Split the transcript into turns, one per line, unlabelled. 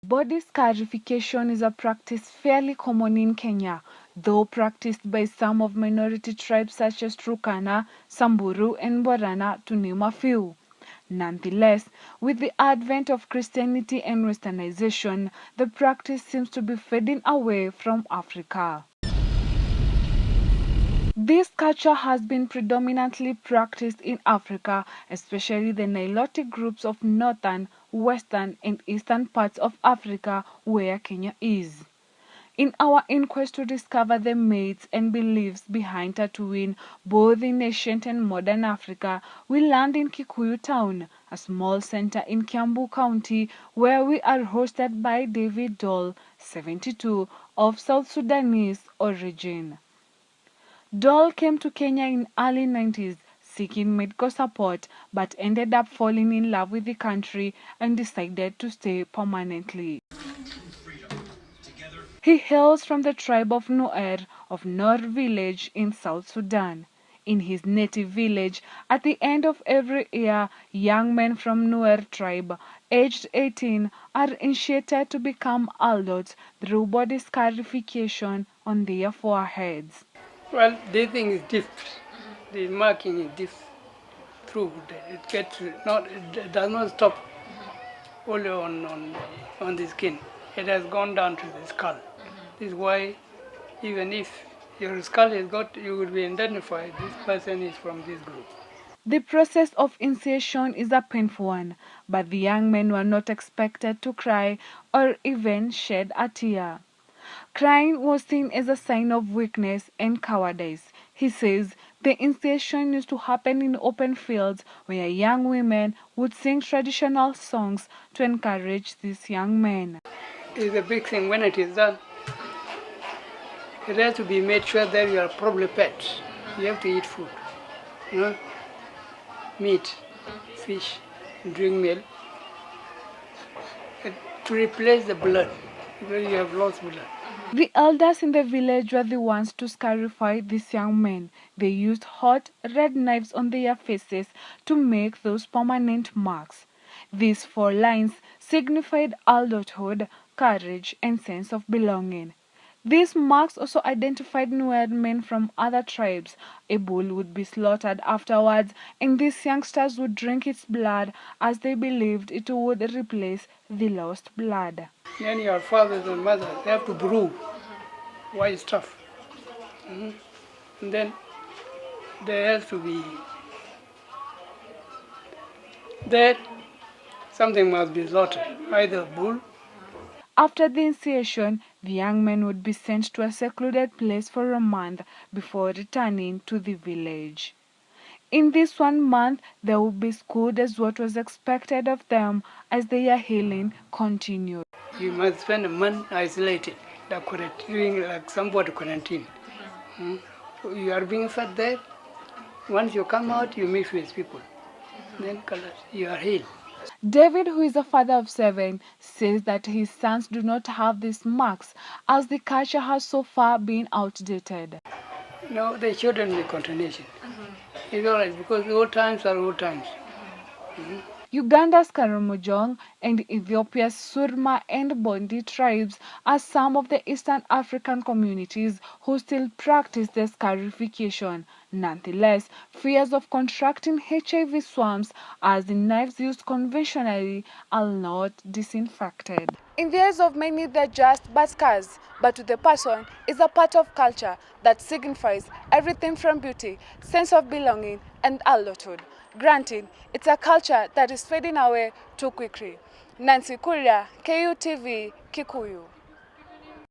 Body scarification is a practice fairly common in Kenya, though practiced by some of minority tribes such as Turkana, Samburu, and Borana, to name a few. Nonetheless, with the advent of Christianity and Westernization, the practice seems to be fading away from Africa. This culture has been predominantly practiced in Africa, especially the Nilotic groups of northern, western, and eastern parts of Africa where Kenya is. In our inquest to discover the myths and beliefs behind tattooing, both in ancient and modern Africa, we land in Kikuyu Town, a small center in Kiambu County, where we are hosted by David Doll, 72, of South Sudanese origin. Doll came to Kenya in early 90s seeking medical support but ended up falling in love with the country and decided to stay permanently. He hails from the tribe of Nuer of Nor village in South Sudan. In his native village, at the end of every year, young men from Nuer tribe, aged 18, are initiated to become adults through body scarification on their foreheads.
Well, this thing is deep. The marking is deep through. It does not stop only on the skin. It has gone down to the skull. This is why even if your skull is got, you will be identified. This person is from this group.
The process of initiation is a painful one, but the young men were not expected to cry or even shed a tear. Crying was seen as a sign of weakness and cowardice. He says the initiation used to happen in open fields where young women would sing traditional songs to encourage these young men.
It's a big thing when it is done. It has to be made sure that you are properly fed. You have to eat food, you know, meat, fish, drink milk, to replace the blood because you have lost blood.
The elders in the village were the ones to scarify these young men. They used hot, red knives on their faces to make those permanent marks. These 4 lines signified adulthood, courage, and sense of belonging. These marks also identified Nuer men from other tribes. A bull would be slaughtered afterwards, and these youngsters would drink its blood as they believed it would replace the lost blood.
Then your fathers and mothers, they have to brew white stuff. And then there has to be that something must be slaughtered, either bull.
After the initiation, the young men would be sent to a secluded place for a month before returning to the village. In this 1 month, they would be schooled as what was expected of them as their healing continued.
You must spend a month isolated, doing like somewhat quarantine. So you are being fed there. Once you come out, you mix with people. Then you are healed.
David, who is a father of 7, says that his sons do not have these marks as the culture has so far been outdated.
No, they shouldn't be continuation. It's all right because old times are old times.
Uganda's Karamojong and Ethiopia's Surma and Bondi tribes are some of the Eastern African communities who still practice the scarification. Nonetheless, fears of contracting HIV swarms as the knives used conventionally are not disinfected. In the eyes of many, they're just but scars, but to the person, is a part of culture that signifies everything from beauty, sense of belonging, and adulthood. Granted, it's a culture that is fading away too quickly. Nancy Kuria, KUTV, Kikuyu.